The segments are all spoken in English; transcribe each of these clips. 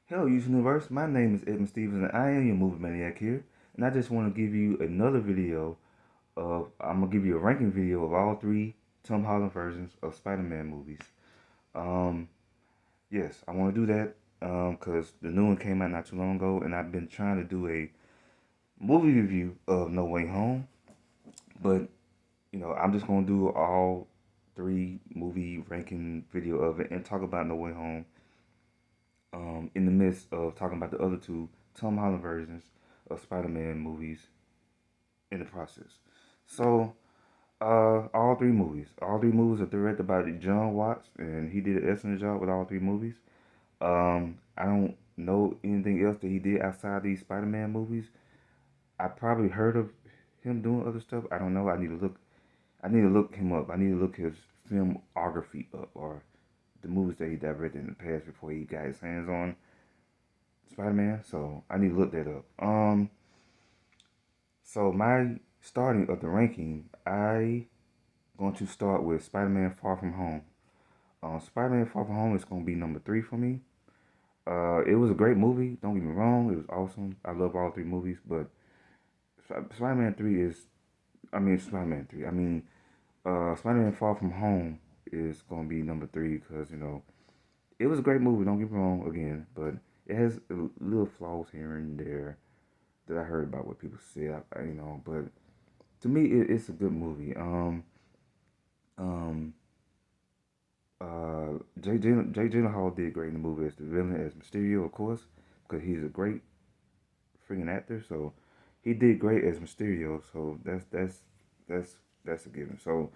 Hello, YouTube Universe. My name is Edmund Stevens, and I am your movie maniac here. And I just want to give you another video of I'm gonna give you a ranking video of all three Tom Holland versions of Spider-Man movies. Um, yes, I want to do that because the new one came out not too long ago, and I've been trying to do a movie review of No Way Home, but I'm just gonna do all three movie ranking video of it and talk about No Way Home in the midst of talking about the other two Tom Holland versions of Spider-Man movies in the process. So, all three movies are directed by John Watts, and he did an excellent job with all three movies. I don't know anything else that he did outside these Spider-Man movies. I probably heard of him doing other stuff. I don't know. I need to look. I need to look him up. I need to look his filmography up, or the movies that he directed in the past before he got his hands on Spider-Man. So I need to look that up. So my starting of the ranking, I going to start with Spider-Man Far From Home. Spider-Man Far From Home is going to be number three for me. It was a great movie. Don't get me wrong. It was awesome. I love all three movies, but Spider-Man 3 is, I mean, Spider-Man 3. I mean, Spider-Man Far From Home is going to be number three because, it was a great movie. Don't get me wrong again, but it has little flaws here and there that I heard about what people said, but to me, it's a good movie. Um, Jay Gyllenhaal did great in the movie as the villain, as Mysterio, of course, because he's a great freaking actor. So he did great as Mysterio. So that's that's a given. So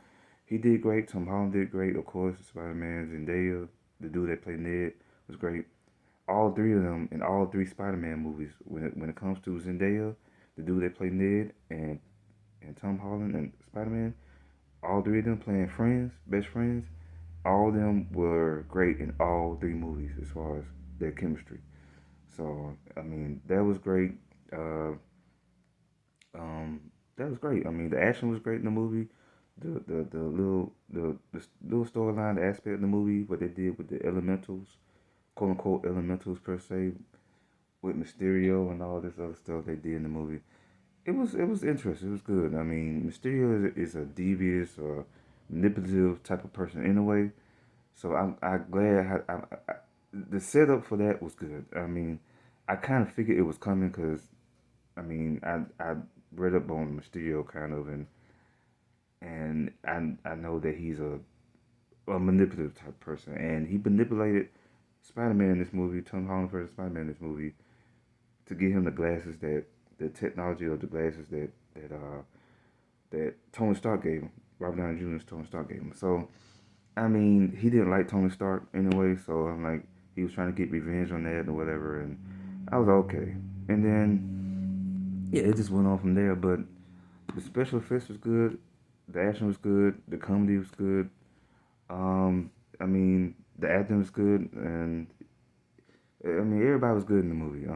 he did great. Tom Holland did great, of course. Spider Man, Zendaya, the dude that played Ned was great. All three of them in all three Spider Man movies. When it comes to Zendaya, the dude that played Ned, and Tom Holland and Spider Man, all three of them playing friends, best friends. All of them were great in all three movies as far as their chemistry. So I mean, that was great. Uh, um, that was great. I mean, the action was great in the movie. The little storyline, the aspect of the movie, what they did with the elementals, quote unquote elementals per se, with Mysterio and all this other stuff they did in the movie. It was interesting. It was good. I mean, Mysterio is a devious or manipulative type of person anyway. So I'm glad the setup for that was good. I mean, I kind of figured it was coming because I mean I read up on Mysterio kind of and I know that he's a manipulative type person and he manipulated Spider-Man in this movie, Tom Holland versus Spider-Man in this movie, to get him the glasses that the technology of the glasses that Tony Stark gave him. Robert Downey Jr.'s Tony Stark gave him. So I mean, he didn't like Tony Stark anyway, so I'm like, he was trying to get revenge on that or whatever, and I was okay. And then, yeah, it just went on from there. But the special effects was good, the action was good, the comedy was good. I mean, the acting was good, and I mean, everybody was good in the movie.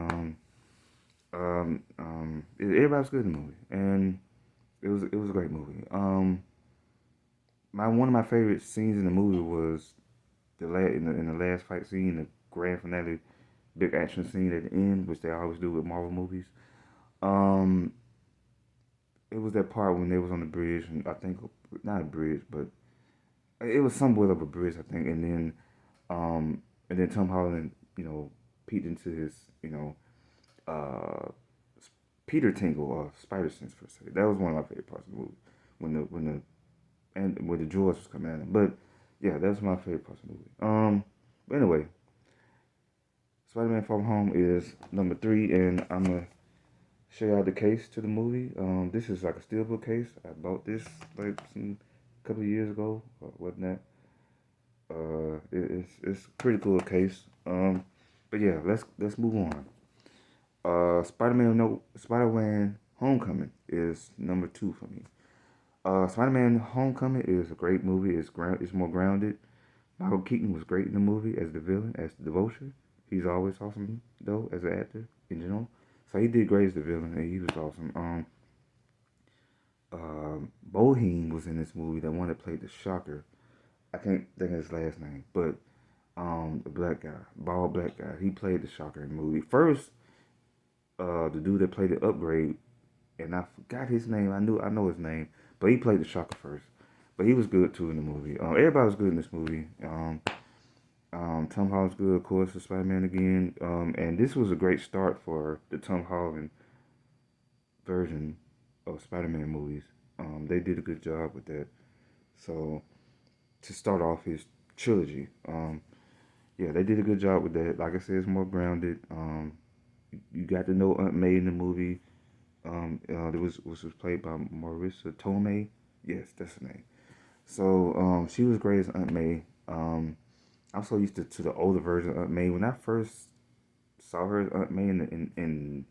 Everybody was good in the movie, and it was a great movie. My one of my favorite scenes in the movie was in the last fight scene, the grand finale, big action scene at the end, which they always do with Marvel movies. Um, it was that part when they was on the bridge, and I think not a bridge, but it was somewhat of a bridge, I think. And then Tom Holland, peeked into his, uh, Peter Tingle or Spider Sense per se. That was one of my favorite parts of the movie when the Jaws was coming at him. But yeah, that's my favorite part of the movie. But anyway, Spider-Man Far From Home is number three, and I'm gonna show y'all the case to the movie. This is like a steelbook case. I bought this like some couple of years ago or whatnot. It's a pretty cool case. But yeah, let's move on. Spider-Man Homecoming is number two for me. Spider-Man Homecoming is a great movie. It's more grounded. Michael Keaton was great in the movie as the villain, as the Vulture. He's always awesome though as an actor in general. So he did great as the villain, and he was awesome. Boheen was in this movie. The one that played the Shocker. I can't think of his last name, but The black guy, bald black guy. He played the Shocker in the movie. First, the dude that played the Upgrade, and I forgot his name. I know his name, but he played the Shocker first. But he was good too in the movie. Everybody was good in this movie. Tom Holland's good, of course, for Spider-Man again. And this was a great start for the Tom Holland version of Spider-Man movies. They did a good job with that. So to start off his trilogy, yeah, they did a good job with that. Like I said, it's more grounded. You got to know Aunt May in the movie. It was played by Marissa Tomei. Yes, that's her name. So she was great as Aunt May. I'm so used to the older version of Aunt May. When I first saw her as Aunt May in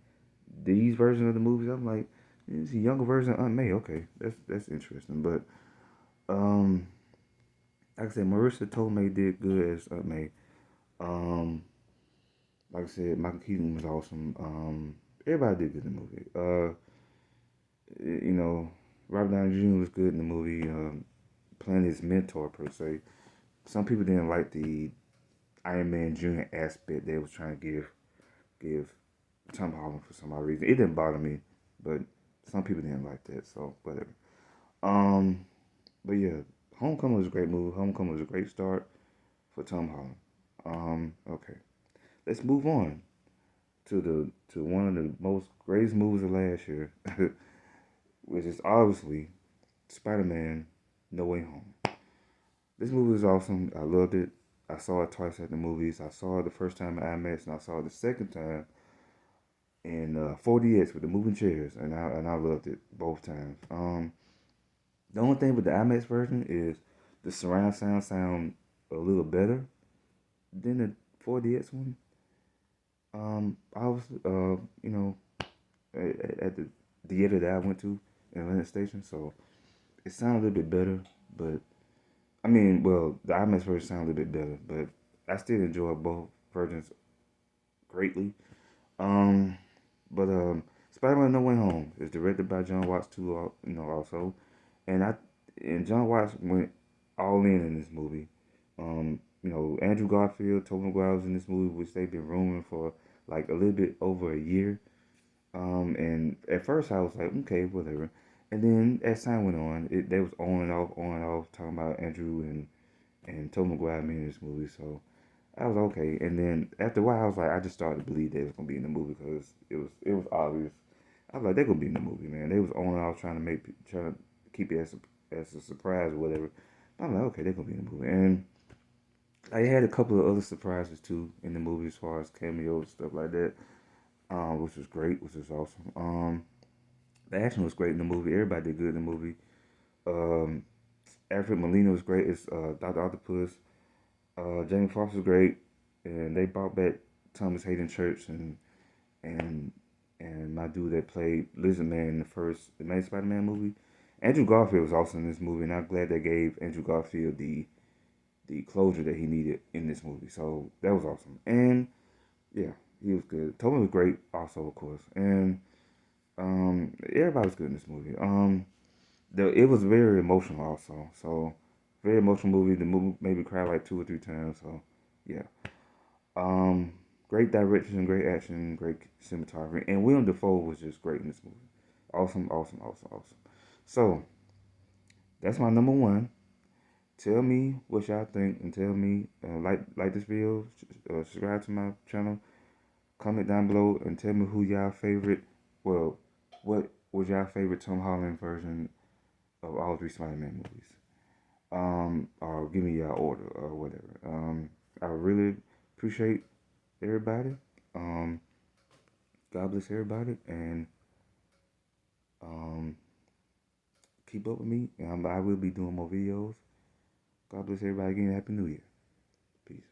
these versions of the movies, I'm like, it's a younger version of Aunt May. Okay, that's interesting. But um, like I said, Marissa Tomei did good as Aunt May. Um, like I said, Michael Keaton was awesome. Everybody did good in the movie. You know, Robert Downey Jr. was good in the movie, playing his mentor per se. Some people didn't like the Iron Man Jr. aspect they was trying to give Tom Holland for some odd reason. It didn't bother me, but some people didn't like that, so whatever. Um, but yeah, Homecoming was a great movie. Homecoming was a great start for Tom Holland. Okay, let's move on to one of the most greatest movies of last year, which is obviously Spider-Man: No Way Home. This movie was awesome. I loved it. I saw it twice at the movies. I saw it the first time in IMAX, and I saw it the second time in 4DX with the moving chairs, and I loved it both times. The only thing with the IMAX version is the surround sound a little better than the 4DX one. I was you know at the theater that I went to in Atlanta Station, so it sounded a little bit better. But I mean, well, the IMAX version sounded a little bit better, but I still enjoy both versions greatly. Um, but Spider-Man: No Way Home is directed by John Watts too. Also, and John Watts went all in this movie. Andrew Garfield, Tobey Maguire was in this movie, which they've been rumoring for like a little bit over a year. And at first I was like, okay, whatever. And then as time went on, they was on and off, talking about Andrew and Tobey Maguire being in this movie. So I was okay. And then after a while, I was like, I just started to believe they was gonna be in the movie because it was obvious. I was like, they're gonna be in the movie, man. They was on and off trying to keep it as a surprise or whatever. I'm like, okay, they're gonna be in the movie. And I had a couple of other surprises too in the movie as far as cameos and stuff like that, which was great, which was awesome. The action was great in the movie. Everybody did good in the movie. Um, Alfred Molina was great as Dr. Octopus. Jamie Foxx was great, and they brought back Thomas Hayden Church and and my dude that played Lizard Man in the main Spider-Man movie. Andrew Garfield was also in this movie, and I'm glad they gave Andrew Garfield the closure that he needed in this movie. So that was awesome. And yeah, he was good. Tobey was great also, of course. And everybody was good in this movie. It was very emotional also. So very emotional movie. The movie made me cry like 2 or 3 times. So yeah. Um, Great direction, great action, great cinematography, and William Dafoe was just great in this movie. Awesome, awesome, awesome, awesome. So that's my number one. Tell me what y'all think, and tell me like this video, subscribe to my channel, comment down below, and tell me who y'all favorite. Well, what was y'all favorite Tom Holland version of all three Spider-Man movies? Or give me y'all order or whatever. I really appreciate everybody. Um, God bless everybody, and um, keep up with me. I will be doing more videos. God bless everybody again. Happy New Year. Peace.